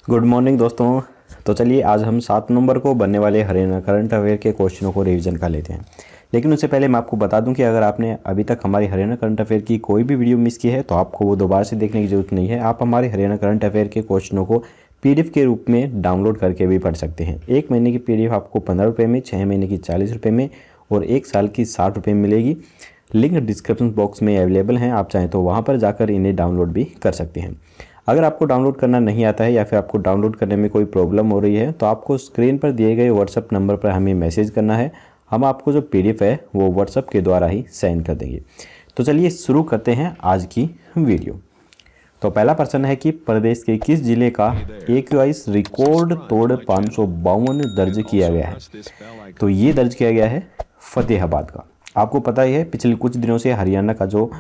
Good morning दोस्तों। तो चलिए आज हम 7 नंबर को बनने वाले हरियाणा करंट अफेयर के क्वेश्चनों को रिवीजन कर लेते हैं। लेकिन उससे पहले मैं आपको बता दूं कि अगर आपने अभी तक हमारी हरियाणा करंट अफेयर की कोई भी वीडियो मिस की है तो आपको वो दोबारा से देखने की ज़रूरत नहीं है। आप हमारे हरियाणा करंट अफेयर के क्वेश्चनों को PDF के रूप में डाउनलोड करके भी पढ़ सकते हैं। 1 महीने की PDF आपको 15 रुपये में, 6 महीने की 40 रुपये में और 1 साल की 60 रुपये में मिलेगी। लिंक डिस्क्रिप्शन बॉक्स में अवेलेबल हैं, आप चाहें तो वहाँ पर जाकर इन्हें डाउनलोड भी कर सकते हैं। अगर आपको डाउनलोड करना नहीं आता है या फिर आपको डाउनलोड करने में कोई प्रॉब्लम हो रही है तो आपको स्क्रीन पर दिए गए व्हाट्सएप नंबर पर हमें मैसेज करना है। हम आपको जो PDF है वो व्हाट्सएप के द्वारा ही सेंड कर देंगे। तो चलिए शुरू करते हैं आज की वीडियो। तो पहला प्रश्न है कि प्रदेश के किस जिले का AQI रिकॉर्ड तोड़ 552 दर्ज किया गया है। तो ये दर्ज किया गया है फतेहाबाद का। आपको पता ही है पिछले कुछ दिनों से हरियाणा का जो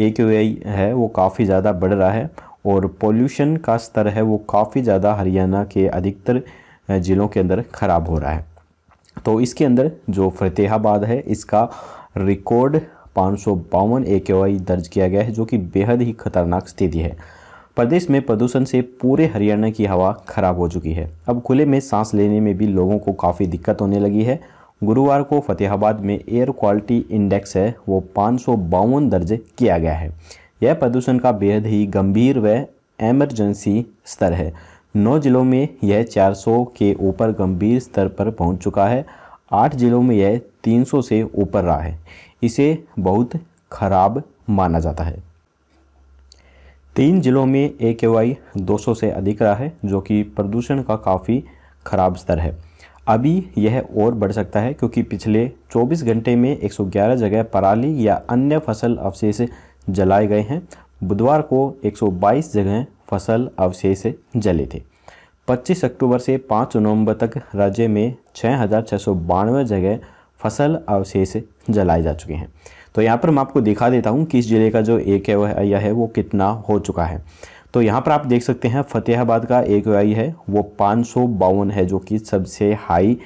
AQI है वो काफ़ी ज़्यादा बढ़ रहा है और पोल्यूशन का स्तर है वो काफ़ी ज़्यादा हरियाणा के अधिकतर ज़िलों के अंदर ख़राब हो रहा है। तो इसके अंदर जो फतेहाबाद है इसका रिकॉर्ड 552 AQI दर्ज किया गया है, जो कि बेहद ही खतरनाक स्थिति है। प्रदेश में प्रदूषण से पूरे हरियाणा की हवा खराब हो चुकी है। अब खुले में सांस लेने में भी लोगों को काफ़ी दिक्कत होने लगी है। गुरुवार को फतेहाबाद में एयर क्वालिटी इंडेक्स है वो 552 दर्ज किया गया है। यह प्रदूषण का बेहद ही गंभीर व एमरजेंसी स्तर है। 9 जिलों में यह 400 के ऊपर गंभीर स्तर पर पहुंच चुका है। 8 जिलों में यह 300 से ऊपर रहा है। इसे बहुत खराब माना जाता है। 3 जिलों में AQI 200 से अधिक रहा है, जो कि प्रदूषण का काफ़ी खराब स्तर है। अभी यह और बढ़ सकता है क्योंकि पिछले 24 घंटे में 111 जगह पराली या अन्य फसल अवशेष जलाए गए हैं। बुधवार को 122 जगह फसल अवशेष जले थे। 25 अक्टूबर से 5 नवंबर तक राज्य में 6,692 जगह फसल अवशेष जलाए जा चुके हैं। तो यहाँ पर मैं आपको दिखा देता हूँ कि इस जिले का जो AQI है वो कितना हो चुका है। तो यहाँ पर आप देख सकते हैं फतेहाबाद का AQI है वो 552 है, जो कि सबसे हाई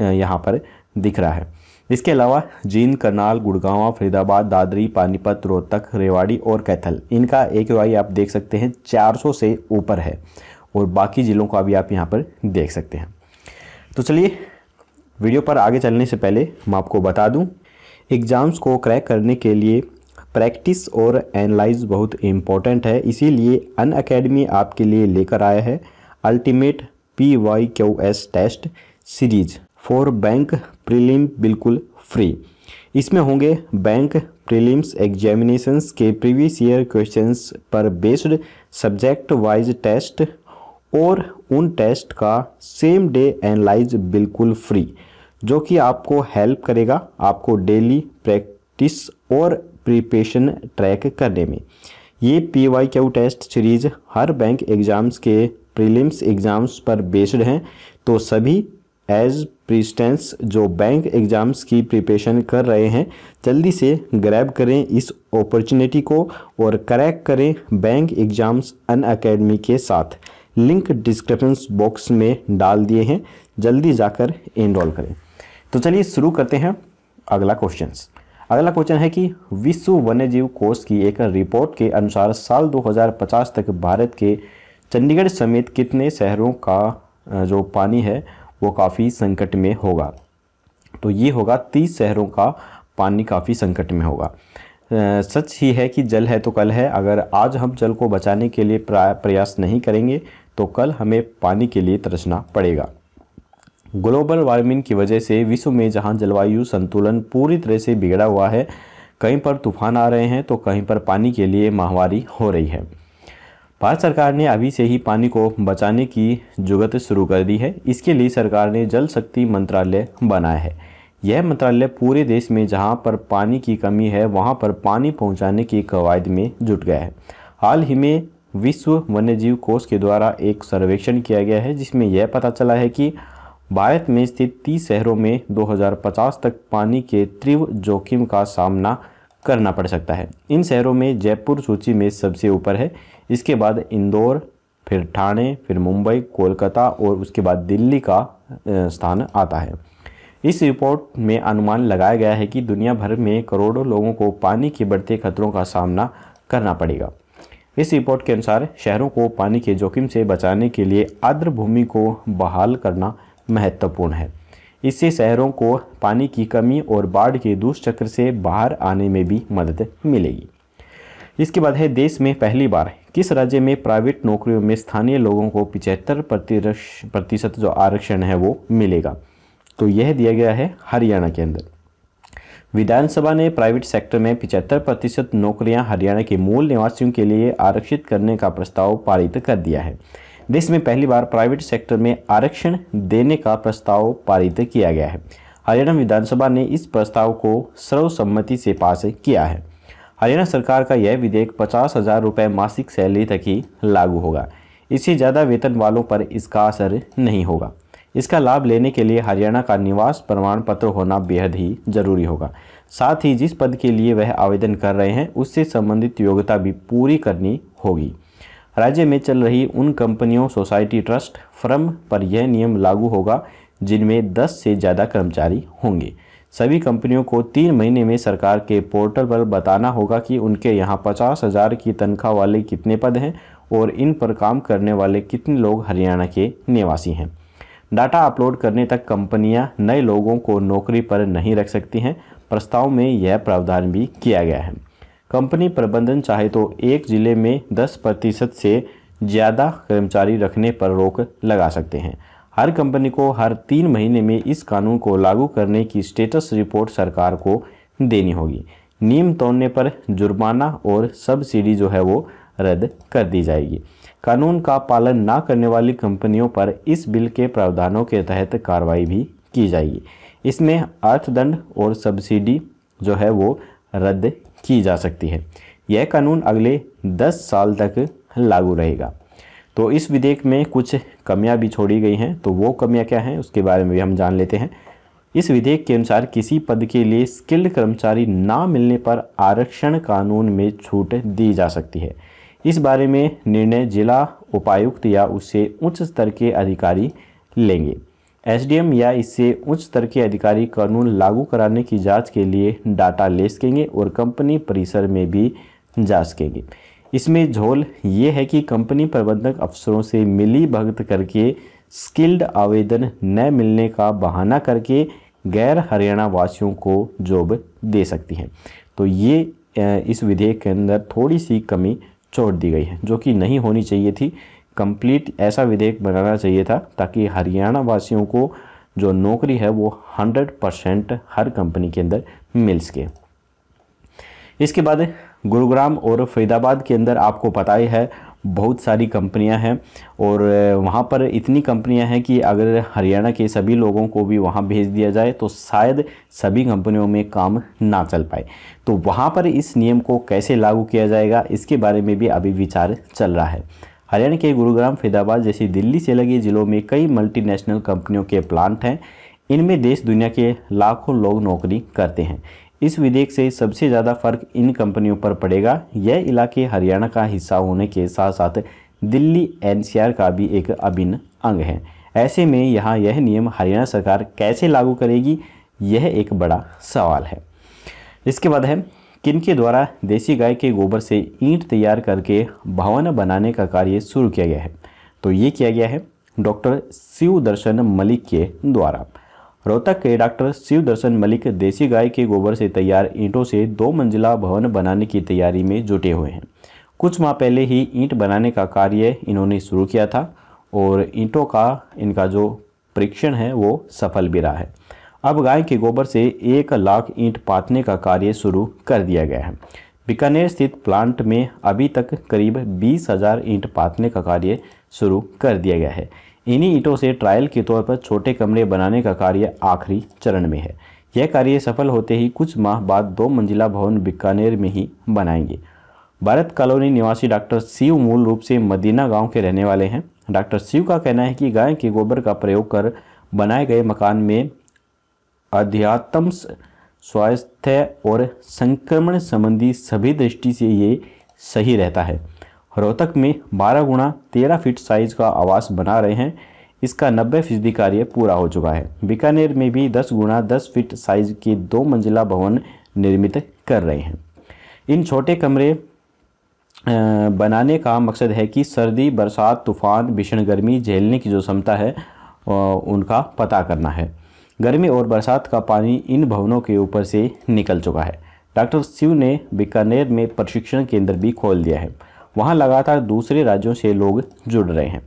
यहाँ पर दिख रहा है। इसके अलावा जींद, करनाल, गुड़गांव, फरीदाबाद, दादरी, पानीपत, रोहतक, रेवाड़ी और कैथल, इनका AQI आप देख सकते हैं 400 से ऊपर है और बाकी ज़िलों का भी आप यहाँ पर देख सकते हैं। तो चलिए वीडियो पर आगे चलने से पहले मैं आपको बता दूं, एग्ज़ाम्स को क्रैक करने के लिए प्रैक्टिस और एनालाइज बहुत इम्पोर्टेंट है। इसीलिए अनअकैडमी आपके लिए लेकर आया है ultimate PYQS test series for bank prelim, बिल्कुल फ्री। इसमें होंगे बैंक प्रीलिम्स एग्जामिनेशंस के प्रीवियस ईयर क्वेश्चंस पर बेस्ड सब्जेक्ट वाइज टेस्ट और उन टेस्ट का सेम डे एनालाइज बिल्कुल फ्री, जो कि आपको हेल्प करेगा आपको डेली प्रैक्टिस और प्रिपरेशन ट्रैक करने में। ये PYQ टेस्ट सीरीज हर बैंक एग्ज़ाम्स के प्रीलिम्स एग्ज़ाम्स पर बेस्ड हैं। तो सभी एज प्रेसिडेंट्स जो बैंक एग्ज़ाम्स की प्रिपरेशन कर रहे हैं, जल्दी से ग्रैब करें इस अपॉर्चुनिटी को और क्रैक करें बैंक एग्ज़ाम्स अनअकैडमी के साथ। लिंक डिस्क्रिप्शन बॉक्स में डाल दिए हैं, जल्दी जाकर एनरोल करें। तो चलिए शुरू करते हैं अगला क्वेश्चन है कि विश्व वन्यजीव कोष की एक रिपोर्ट के अनुसार साल 2050 तक भारत के चंडीगढ़ समेत कितने शहरों का जो पानी है वो काफ़ी संकट में होगा। तो ये होगा 30 शहरों का पानी काफ़ी संकट में होगा। सच ही है कि जल है तो कल है। अगर आज हम जल को बचाने के लिए प्रयास नहीं करेंगे तो कल हमें पानी के लिए तरसना पड़ेगा। ग्लोबल वार्मिंग की वजह से विश्व में जहां जलवायु संतुलन पूरी तरह से बिगड़ा हुआ है, कहीं पर तूफान आ रहे हैं तो कहीं पर पानी के लिए महामारी हो रही है। भारत सरकार ने अभी से ही पानी को बचाने की जुगत शुरू कर दी है। इसके लिए सरकार ने जल शक्ति मंत्रालय बनाया है। यह मंत्रालय पूरे देश में जहां पर पानी की कमी है वहां पर पानी पहुंचाने की कवायद में जुट गया है। हाल ही में विश्व वन्यजीव कोष के द्वारा एक सर्वेक्षण किया गया है, जिसमें यह पता चला है कि भारत में स्थित 30 शहरों में 2050 तक पानी के तीव्र जोखिम का सामना करना पड़ सकता है। इन शहरों में जयपुर सूची में सबसे ऊपर है। इसके बाद इंदौर, फिर ठाणे, फिर मुंबई, कोलकाता और उसके बाद दिल्ली का स्थान आता है। इस रिपोर्ट में अनुमान लगाया गया है कि दुनिया भर में करोड़ों लोगों को पानी के बढ़ते खतरों का सामना करना पड़ेगा। इस रिपोर्ट के अनुसार शहरों को पानी के जोखिम से बचाने के लिए आर्द्र भूमि को बहाल करना महत्वपूर्ण है। इससे शहरों को पानी की कमी और बाढ़ के दुष्चक्र से बाहर आने में भी मदद मिलेगी। इसके बाद है, देश में पहली बार किस राज्य में प्राइवेट नौकरियों में स्थानीय लोगों को 75% जो आरक्षण है वो मिलेगा। तो यह दिया गया है हरियाणा के अंदर। विधानसभा ने प्राइवेट सेक्टर में 75% नौकरियां हरियाणा के मूल निवासियों के लिए आरक्षित करने का प्रस्ताव पारित कर दिया है। देश में पहली बार प्राइवेट सेक्टर में आरक्षण देने का प्रस्ताव पारित किया गया है। हरियाणा विधानसभा ने इस प्रस्ताव को सर्वसम्मति से पास किया है। हरियाणा सरकार का यह विधेयक 50,000 रुपये मासिक सैलरी तक ही लागू होगा। इससे ज़्यादा वेतन वालों पर इसका असर नहीं होगा। इसका लाभ लेने के लिए हरियाणा का निवास प्रमाण पत्र होना बेहद ही जरूरी होगा। साथ ही जिस पद के लिए वह आवेदन कर रहे हैं उससे संबंधित योग्यता भी पूरी करनी होगी। राज्य में चल रही उन कंपनियों, सोसाइटी, ट्रस्ट, फर्म पर यह नियम लागू होगा जिनमें 10 से ज़्यादा कर्मचारी होंगे। सभी कंपनियों को 3 महीने में सरकार के पोर्टल पर बताना होगा कि उनके यहाँ 50,000 की तनख्वाह वाले कितने पद हैं और इन पर काम करने वाले कितने लोग हरियाणा के निवासी हैं। डाटा अपलोड करने तक कंपनियां नए लोगों को नौकरी पर नहीं रख सकती हैं। प्रस्ताव में यह प्रावधान भी किया गया है। कंपनी प्रबंधन चाहे तो एक जिले में 10% से ज़्यादा कर्मचारी रखने पर रोक लगा सकते हैं। हर कंपनी को हर 3 महीने में इस कानून को लागू करने की स्टेटस रिपोर्ट सरकार को देनी होगी। नियम तोड़ने पर जुर्माना और सब्सिडी जो है वो रद्द कर दी जाएगी। कानून का पालन न करने वाली कंपनियों पर इस बिल के प्रावधानों के तहत कार्रवाई भी की जाएगी। इसमें अर्थदंड और सब्सिडी जो है वो रद्द की जा सकती है। यह कानून अगले 10 साल तक लागू रहेगा। तो इस विधेयक में कुछ कमियां भी छोड़ी गई हैं, तो वो कमियां क्या हैं उसके बारे में भी हम जान लेते हैं। इस विधेयक के अनुसार किसी पद के लिए स्किल्ड कर्मचारी ना मिलने पर आरक्षण कानून में छूट दी जा सकती है। इस बारे में निर्णय जिला उपायुक्त या उससे उच्च स्तर के अधिकारी लेंगे। एसडीएम या इससे उच्च स्तर के अधिकारी कानून लागू कराने की जांच के लिए डाटा ले सकेंगे और कंपनी परिसर में भी जा सकेंगे। इसमें झोल ये है कि कंपनी प्रबंधक अफसरों से मिली भगत करके स्किल्ड आवेदन न मिलने का बहाना करके गैर हरियाणा वासियों को जॉब दे सकती है। तो ये इस विधेयक के अंदर थोड़ी सी कमी छोड़ दी गई है, जो कि नहीं होनी चाहिए थी। कंप्लीट ऐसा विधेयक बनाना चाहिए था ताकि हरियाणा वासियों को जो नौकरी है वो 100% हर कंपनी के अंदर मिल सके। इसके बाद गुरुग्राम और फरीदाबाद के अंदर आपको पता ही है बहुत सारी कंपनियां हैं और वहां पर इतनी कंपनियां हैं कि अगर हरियाणा के सभी लोगों को भी वहां भेज दिया जाए तो शायद सभी कंपनियों में काम ना चल पाए। तो वहां पर इस नियम को कैसे लागू किया जाएगा इसके बारे में भी अभी विचार चल रहा है। हरियाणा के गुरुग्राम, फरीदाबाद जैसी दिल्ली से लगे जिलों में कई मल्टीनेशनल कंपनियों के प्लांट हैं। इनमें देश दुनिया के लाखों लोग नौकरी करते हैं। इस विधेयक से सबसे ज़्यादा फर्क इन कंपनियों पर पड़ेगा। यह इलाके हरियाणा का हिस्सा होने के साथ साथ दिल्ली एनसीआर का भी एक अभिन्न अंग है। ऐसे में यहाँ यह नियम हरियाणा सरकार कैसे लागू करेगी, यह एक बड़ा सवाल है। इसके बाद है, किनके द्वारा देसी गाय के गोबर से ईंट तैयार करके भवन बनाने का कार्य शुरू किया गया है। तो ये किया गया है डॉक्टर शिव दर्शन मलिक के द्वारा। रोहतक के डॉक्टर शिव दर्शन मलिक देसी गाय के गोबर से तैयार ईंटों से 2 मंजिला भवन बनाने की तैयारी में जुटे हुए हैं। कुछ माह पहले ही ईंट बनाने का कार्य इन्होंने शुरू किया था और ईंटों का इनका जो परीक्षण है वो सफल भी रहा है। अब गाय के गोबर से 1 लाख ईंट पाथने का कार्य शुरू कर दिया गया है। बीकानेर स्थित प्लांट में अभी तक करीब 20,000 ईंट पाथने का कार्य शुरू कर दिया गया है। इन्हीं ईंटों से ट्रायल के तौर पर छोटे कमरे बनाने का कार्य आखिरी चरण में है। यह कार्य सफल होते ही कुछ माह बाद 2 मंजिला भवन बीकानेर में ही बनाएंगे। भारत कॉलोनी निवासी डॉक्टर शिव मूल रूप से मदीना गांव के रहने वाले हैं। डॉक्टर शिव का कहना है कि गाय के गोबर का प्रयोग कर बनाए गए मकान में अध्यात्म, स्वास्थ्य और संक्रमण संबंधी सभी दृष्टि से ये सही रहता है। रोहतक में 12 गुणा 13 फीट साइज का आवास बना रहे हैं। इसका 90% कार्य पूरा हो चुका है। बीकानेर में भी 10 गुणा 10 फीट साइज के 2 मंजिला भवन निर्मित कर रहे हैं। इन छोटे कमरे बनाने का मकसद है कि सर्दी, बरसात, तूफान, भीषण गर्मी झेलने की जो क्षमता है उनका पता करना है। गर्मी और बरसात का पानी इन भवनों के ऊपर से निकल चुका है। डॉक्टर शिव ने बीकानेर में प्रशिक्षण केंद्र भी खोल दिया है। वहां लगातार दूसरे राज्यों से लोग जुड़ रहे हैं।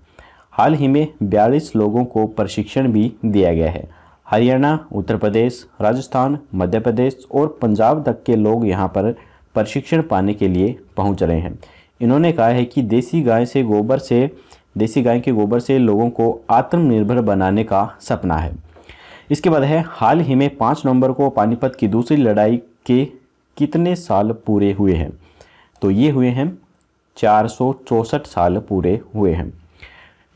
हाल ही में 42 लोगों को प्रशिक्षण भी दिया गया है। हरियाणा, उत्तर प्रदेश, राजस्थान, मध्य प्रदेश और पंजाब तक के लोग यहां पर प्रशिक्षण पाने के लिए पहुंच रहे हैं। इन्होंने कहा है कि देसी गाय के गोबर से लोगों को आत्मनिर्भर बनाने का सपना है। इसके बाद है, हाल ही में 5 नवंबर को पानीपत की दूसरी लड़ाई के कितने साल पूरे हुए हैं? तो ये हुए हैं 464 साल पूरे हुए हैं।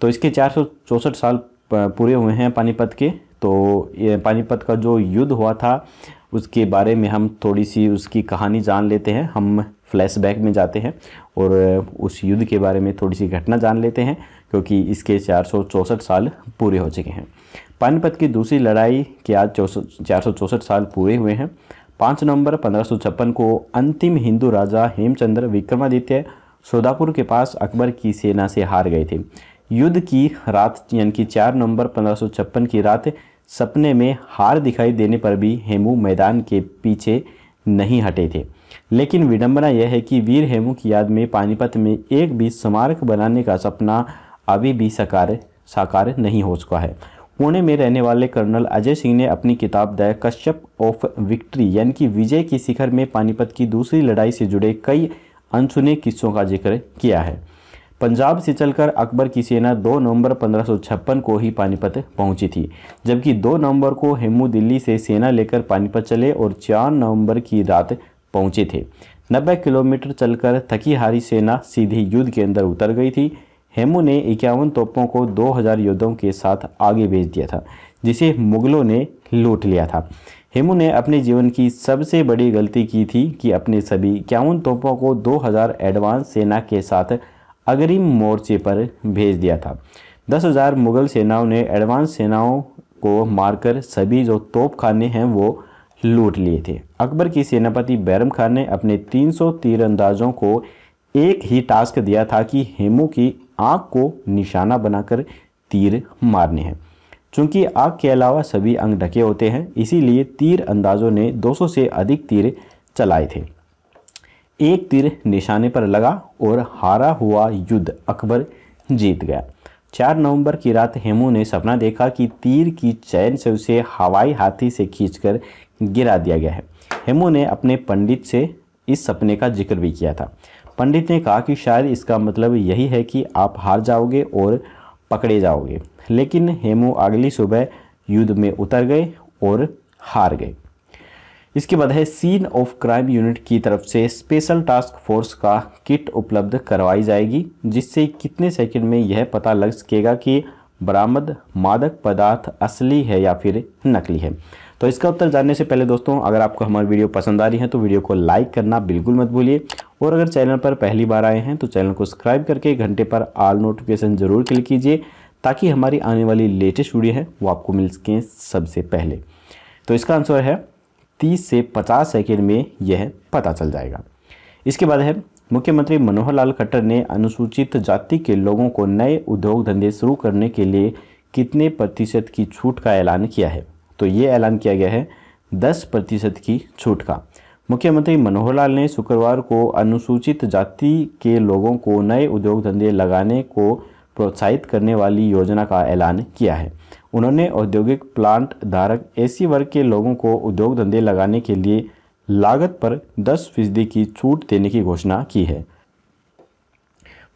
तो इसके 464 साल पूरे हुए हैं पानीपत के। तो ये पानीपत का जो युद्ध हुआ था उसके बारे में हम थोड़ी सी उसकी कहानी जान लेते हैं। हम फ्लैशबैक में जाते हैं और उस युद्ध के बारे में थोड़ी सी घटना जान लेते हैं, क्योंकि इसके 464 साल पूरे हो चुके हैं। पानीपत की दूसरी लड़ाई के आज 464 साल पूरे हुए हैं। 5 नवंबर 1556 को अंतिम हिंदू राजा हेमचंद्र विक्रमादित्य सोदापुर के पास अकबर की सेना से हार गए थे। युद्ध की रात यानी कि 4 नवंबर 1556 की रात सपने में हार दिखाई देने पर भी हेमू मैदान के पीछे नहीं हटे थे। लेकिन विडंबना यह है कि वीर हेमू की याद में पानीपत में एक भी स्मारक बनाने का सपना अभी भी साकार नहीं हो चुका है। पुणे में रहने वाले कर्नल अजय सिंह ने अपनी किताब द कश्यप ऑफ विक्ट्री यानी कि विजय की शिखर में पानीपत की दूसरी लड़ाई से जुड़े कई अनसुने किस्सों का जिक्र किया है। पंजाब से चलकर अकबर की सेना 2 नवंबर 1556 को ही पानीपत पहुंची थी, जबकि 2 नवंबर को हेमू दिल्ली से सेना लेकर पानीपत चले और 4 नवंबर की रात पहुंचे थे। 90 किलोमीटर चलकर थकी हारी सेना सीधे युद्ध के अंदर उतर गई थी। हेमू ने 51 तोपों को 2000 योद्धाओं के साथ आगे भेज दिया था, जिसे मुगलों ने लूट लिया था। हेमू ने अपने जीवन की सबसे बड़ी गलती की थी कि अपने सभी 51 तोपों को 2000 एडवांस सेना के साथ अग्रिम मोर्चे पर भेज दिया था। 10,000 मुगल सेनाओं ने एडवांस सेनाओं को मारकर सभी जो तोपखाने हैं वो लूट लिए थे। अकबर की सेनापति बैरम खान ने अपने 300 तीरंदाजों को एक ही टास्क दिया था कि हेमू की आंख को निशाना बनाकर तीर मारने हैं। चूंकि आंख के अलावा सभी अंग ढके होते हैं, इसीलिए तीर अंदाजों ने 200 से अधिक तीर चलाए थे। एक तीर निशाने पर लगा और हारा हुआ युद्ध अकबर जीत गया। 4 नवंबर की रात हेमू ने सपना देखा कि तीर की चैन से उसे हवाई हाथी से खींचकर गिरा दिया गया है। हेमू ने अपने पंडित से इस सपने का जिक्र भी किया था। पंडित ने कहा कि शायद इसका मतलब यही है कि आप हार जाओगे और पकड़े जाओगे। लेकिन हेमू अगली सुबह युद्ध में उतर गए और हार गए। इसके बाद है, सीन ऑफ क्राइम यूनिट की तरफ से स्पेशल टास्क फोर्स का किट उपलब्ध करवाई जाएगी, जिससे कितने सेकंड में यह पता लग सकेगा कि बरामद मादक पदार्थ असली है या फिर नकली है। तो इसका उत्तर जानने से पहले दोस्तों, अगर आपको हमारी वीडियो पसंद आ रही है तो वीडियो को लाइक करना बिल्कुल मत भूलिए, और अगर चैनल पर पहली बार आए हैं तो चैनल को सब्सक्राइब करके घंटे पर ऑल नोटिफिकेशन जरूर क्लिक कीजिए, ताकि हमारी आने वाली लेटेस्ट वीडियो है वो आपको मिल सकें सबसे पहले। तो इसका आंसर है 30 से 50 सेकेंड में यह पता चल जाएगा। इसके बाद है, मुख्यमंत्री मनोहर लाल खट्टर ने अनुसूचित जाति के लोगों को नए उद्योग धंधे शुरू करने के लिए कितने प्रतिशत की छूट का ऐलान किया है? तो ये ऐलान किया गया है 10% की छूट का। मुख्यमंत्री मनोहर लाल ने शुक्रवार को अनुसूचित जाति के लोगों को नए उद्योग धंधे लगाने को प्रोत्साहित करने वाली योजना का ऐलान किया है। उन्होंने औद्योगिक प्लांट धारक एसी वर्ग के लोगों को उद्योग धंधे लगाने के लिए लागत पर 10% की छूट देने की घोषणा की है।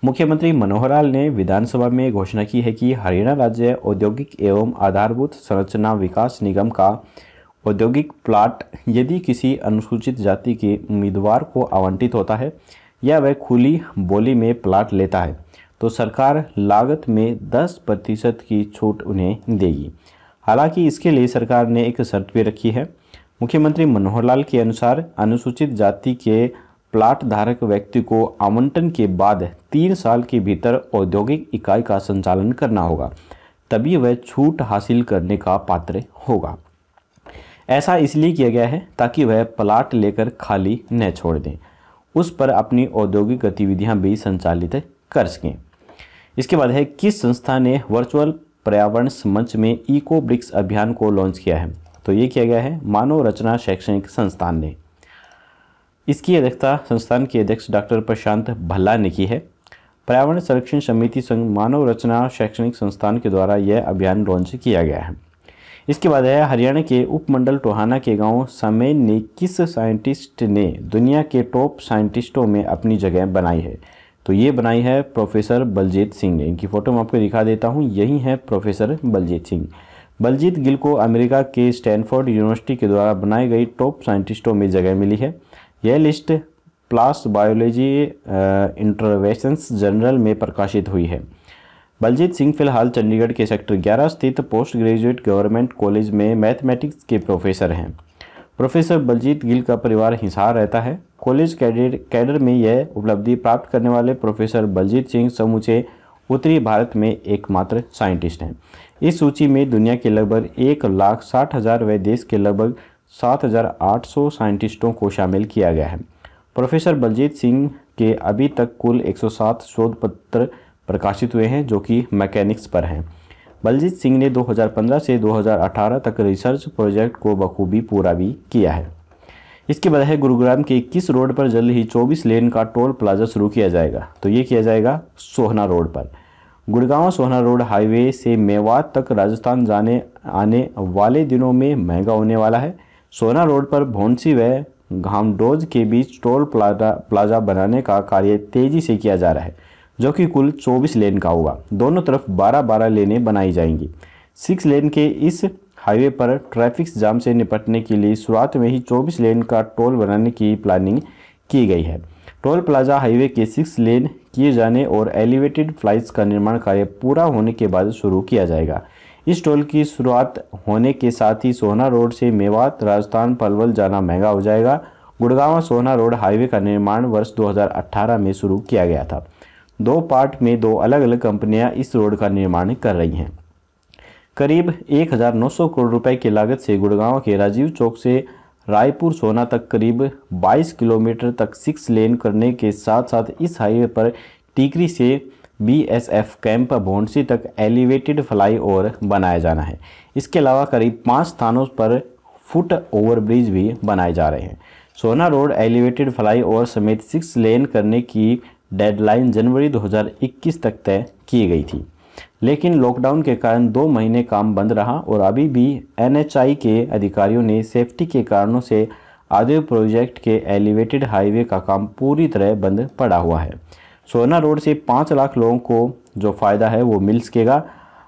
मुख्यमंत्री मनोहर लाल ने विधानसभा में घोषणा की है कि हरियाणा राज्य औद्योगिक एवं आधारभूत संरचना विकास निगम का औद्योगिक प्लाट यदि किसी अनुसूचित जाति के उम्मीदवार को आवंटित होता है या वह खुली बोली में प्लाट लेता है तो सरकार लागत में 10% की छूट उन्हें देगी। हालांकि इसके लिए सरकार ने एक शर्त भी रखी है। मुख्यमंत्री मनोहर लाल के अनुसार अनुसूचित जाति के प्लाट धारक व्यक्ति को आवंटन के बाद 3 साल के भीतर औद्योगिक इकाई का संचालन करना होगा, तभी वह छूट हासिल करने का पात्र होगा। ऐसा इसलिए किया गया है ताकि वह प्लाट लेकर खाली न छोड़ दें। उस पर अपनी औद्योगिक गतिविधियां भी संचालित कर सकें। इसके बाद है किस संस्था ने वर्चुअल पर्यावरण मंच में इको ब्रिक्स अभियान को लॉन्च किया है? तो ये किया गया है मानव रचना शैक्षणिक संस्थान ने। इसकी अध्यक्षता संस्थान के अध्यक्ष डॉक्टर प्रशांत भल्ला ने की है। पर्यावरण संरक्षण समिति संघ मानव रचना शैक्षणिक संस्थान के द्वारा यह अभियान लॉन्च किया गया है। इसके बाद है हरियाणा के उपमंडल टोहाना के गांव सामेन ने किस साइंटिस्ट ने दुनिया के टॉप साइंटिस्टों में अपनी जगह बनाई है? तो ये बनाई है प्रोफेसर बलजीत सिंह ने। इनकी फ़ोटो मैं आपको दिखा देता हूँ, यही है प्रोफेसर बलजीत सिंह। बलजीत गिल को अमेरिका के स्टैनफोर्ड यूनिवर्सिटी के द्वारा बनाई गई टॉप साइंटिस्टों में जगह मिली है। यह लिस्ट प्लास बायोलॉजी इंटरवेंशंस जर्नल में प्रकाशित हुई है। बलजीत सिंह फिलहाल चंडीगढ़ के सेक्टर 11 स्थित पोस्ट ग्रेजुएट गवर्नमेंट कॉलेज में मैथमेटिक्स के प्रोफेसर हैं। प्रोफेसर बलजीत गिल का परिवार हिसार रहता है। कॉलेज कैडर में यह उपलब्धि प्राप्त करने वाले प्रोफेसर बलजीत सिंह समूचे उत्तरी भारत में एकमात्र साइंटिस्ट हैं। इस सूची में दुनिया के लगभग 1,60,000 व देश के लगभग 7,800 साइंटिस्टों को शामिल किया गया है। प्रोफेसर बलजीत सिंह के अभी तक कुल 107 शोध पत्र प्रकाशित हुए हैं जो कि मैकेनिक्स पर हैं। बलजीत सिंह ने 2015 से 2018 तक रिसर्च प्रोजेक्ट को बखूबी पूरा भी किया है। इसके बाद है गुरुग्राम के किस रोड पर जल्द ही 24 लेन का टोल प्लाजा शुरू किया जाएगा? तो ये किया जाएगा सोहना रोड पर। गुड़गांव सोहना रोड हाईवे से मेवात तक राजस्थान जाने आने वाले दिनों में महंगा होने वाला है। सोहना रोड पर भौंसी व घामडोज के बीच टोल प्लाजा बनाने का कार्य तेजी से किया जा रहा है जो कि कुल 24 लेन का होगा। दोनों तरफ 12-12 लेनें बनाई जाएंगी। 6 लेन के इस हाईवे पर ट्रैफिक जाम से निपटने के लिए शुरुआत में ही 24 लेन का टोल बनाने की प्लानिंग की गई है। टोल प्लाजा हाईवे के 6 लेन किए जाने और एलिवेटेड फ्लाइट्स का निर्माण कार्य पूरा होने के बाद शुरू किया जाएगा। इस टोल की शुरुआत होने के साथ ही सोहना रोड से मेवात राजस्थान पलवल जाना महंगा हो जाएगा। गुड़गांव सोहना रोड हाईवे का निर्माण वर्ष 2018 में शुरू किया गया था। 2 पार्ट में 2 अलग अलग कंपनियां इस रोड का निर्माण कर रही हैं। करीब 1,900 करोड़ रुपए की लागत से गुड़गांव के राजीव चौक से रायपुर सोना तक करीब 22 किलोमीटर तक 6 लेन करने के साथ साथ इस हाईवे पर टीकरी से BSF कैंप भौंसी तक एलिवेटेड फ्लाई ओवर बनाया जाना है। इसके अलावा करीब 5 स्थानों पर फुट ओवरब्रिज भी बनाए जा रहे हैं। सोना रोड एलिवेटेड फ्लाई ओवर समेत 6 लेन करने की डेडलाइन जनवरी 2021 तक तय की गई थी, लेकिन लॉकडाउन के कारण 2 महीने काम बंद रहा और अभी भी NHAI के अधिकारियों ने सेफ्टी के कारणों से आधे प्रोजेक्ट के एलिवेटेड हाईवे का काम पूरी तरह बंद पड़ा हुआ है। सोहना रोड से 5 लाख लोगों को जो फ़ायदा है वो मिल सकेगा।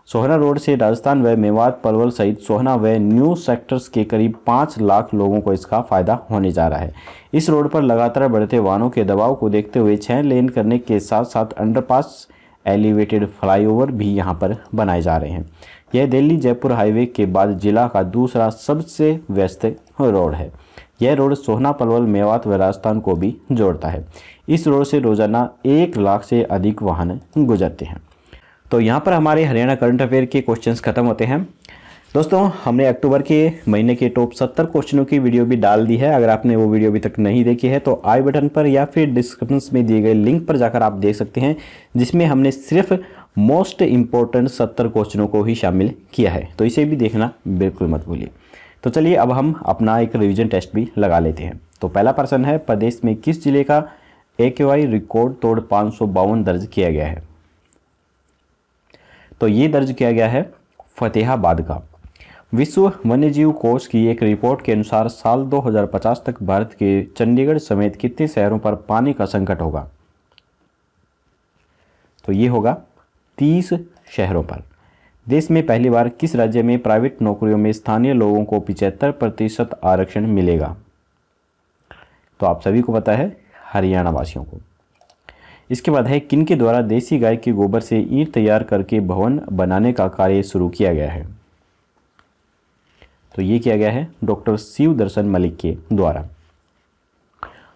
सोहना रोड से राजस्थान व मेवात पलवल सहित सोहना व न्यू सेक्टर्स के करीब 5 लाख लोगों को इसका फ़ायदा होने जा रहा है। इस रोड पर लगातार बढ़ते वाहनों के दबाव को देखते हुए 6 लेन करने के साथ साथ अंडरपास एलिवेटेड फ्लाईओवर भी यहां पर बनाए जा रहे हैं। यह दिल्ली जयपुर हाईवे के बाद जिला का दूसरा सबसे व्यस्त रोड है। यह रोड सोहना पलवल मेवात व राजस्थान को भी जोड़ता है। इस रोड से रोजाना 1 लाख से अधिक वाहन गुजरते हैं। तो यहाँ पर हमारे हरियाणा करंट अफेयर के क्वेश्चंस खत्म होते हैं। दोस्तों, हमने अक्टूबर के महीने के टॉप 70 क्वेश्चनों की वीडियो भी डाल दी है। अगर आपने वो वीडियो अभी तक नहीं देखी है तो आई बटन पर या फिर डिस्क्रिप्शन में दिए गए लिंक पर जाकर आप देख सकते हैं, जिसमें हमने सिर्फ मोस्ट इम्पोर्टेंट 70 क्वेश्चनों को ही शामिल किया है। तो इसे भी देखना बिल्कुल मत भूलिए। तो चलिए अब हम अपना एक रिवीजन टेस्ट भी लगा लेते हैं। तो पहला प्रश्न है, प्रदेश में किस जिले का AQI रिकॉर्ड तोड़ 552 दर्ज किया गया है? तो ये दर्ज किया गया है फतेहाबाद का। विश्व वन्यजीव कोष की एक रिपोर्ट के अनुसार साल 2050 तक भारत के चंडीगढ़ समेत कितने शहरों पर पानी का संकट होगा? तो ये होगा 30 शहरों पर। देश में पहली बार किस राज्य में प्राइवेट नौकरियों में स्थानीय लोगों को 75% आरक्षण मिलेगा? तो आप सभी को पता है, हरियाणा वासियों को। इसके बाद है, किनके द्वारा देसी गाय के गोबर से ईंट तैयार करके भवन बनाने का कार्य शुरू किया गया है? तो ये किया गया है डॉक्टर शिव दर्शन मलिक के द्वारा।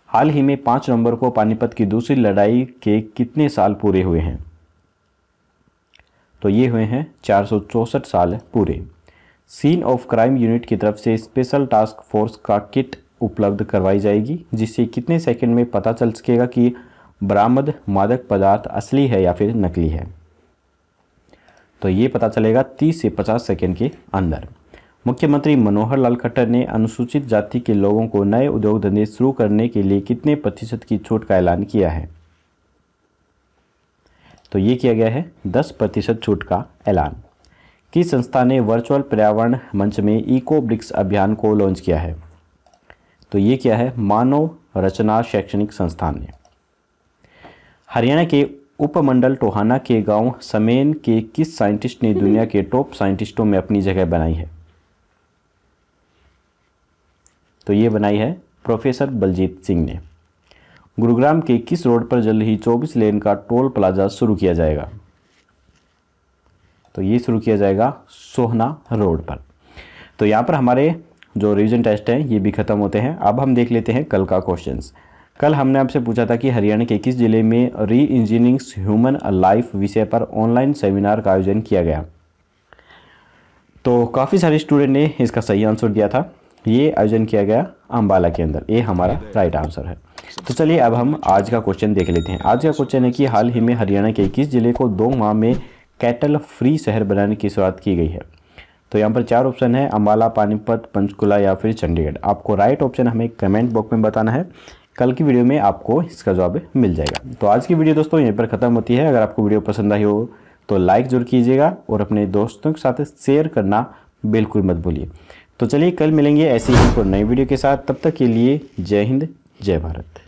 हाल ही में 5 नवंबर को पानीपत की दूसरी लड़ाई के कितने साल पूरे हुए हैं? तो ये हुए हैं 464 साल पूरे। सीन ऑफ क्राइम यूनिट की तरफ से स्पेशल टास्क फोर्स का किट उपलब्ध करवाई जाएगी, जिससे कितने सेकंड में पता चल सकेगा कि बरामद मादक पदार्थ असली है या फिर नकली है। तो ये पता चलेगा 30 से 50 सेकंड के अंदर। मुख्यमंत्री मनोहर लाल खट्टर ने अनुसूचित जाति के लोगों को नए उद्योग धंधे शुरू करने के लिए कितने प्रतिशत की छूट का ऐलान किया है? तो ये किया गया है 10% छूट का ऐलान। किस संस्था ने वर्चुअल पर्यावरण मंच में इको ब्रिक्स अभियान को लॉन्च किया है? तो ये किया है मानव रचना शैक्षणिक संस्थान ने। हरियाणा के उपमंडल टोहाना के गांव समेन के किस साइंटिस्ट ने दुनिया के टॉप साइंटिस्टों में अपनी जगह बनाई है? तो ये बनाई है प्रोफेसर बलजीत सिंह ने। गुरुग्राम के किस रोड पर जल्द ही 24 लेन का टोल प्लाजा शुरू किया जाएगा? तो ये शुरू किया जाएगा सोहना रोड पर। तो यहाँ पर हमारे जो रिवीजन टेस्ट हैं ये भी खत्म होते हैं। अब हम देख लेते हैं कल का क्वेश्चंस। कल हमने आपसे पूछा था कि हरियाणा के किस जिले में री इंजीनियरिंग ह्यूमन लाइफ विषय पर ऑनलाइन सेमिनार का आयोजन किया गया? तो काफ़ी सारे स्टूडेंट ने इसका सही आंसर दिया था। ये आयोजन किया गया अम्बाला के अंदर। ये हमारा राइट आंसर है। तो चलिए अब हम आज का क्वेश्चन देख लेते हैं। आज का क्वेश्चन है कि हाल ही में हरियाणा के किस जिले को 2 माह में कैटल फ्री शहर बनाने की शुरुआत की गई है? तो यहाँ पर 4 ऑप्शन है, अम्बाला, पानीपत, पंचकुला या फिर चंडीगढ़। आपको राइट ऑप्शन हमें कमेंट बॉक्स में बताना है। कल की वीडियो में आपको इसका जवाब मिल जाएगा। तो आज की वीडियो दोस्तों यहीं पर ख़त्म होती है। अगर आपको वीडियो पसंद आई हो तो लाइक जरूर कीजिएगा और अपने दोस्तों के साथ शेयर करना बिल्कुल मत भूलिए। तो चलिए कल मिलेंगे ऐसी ही एक और नई वीडियो के साथ। तब तक के लिए जय हिंद, जय भारत।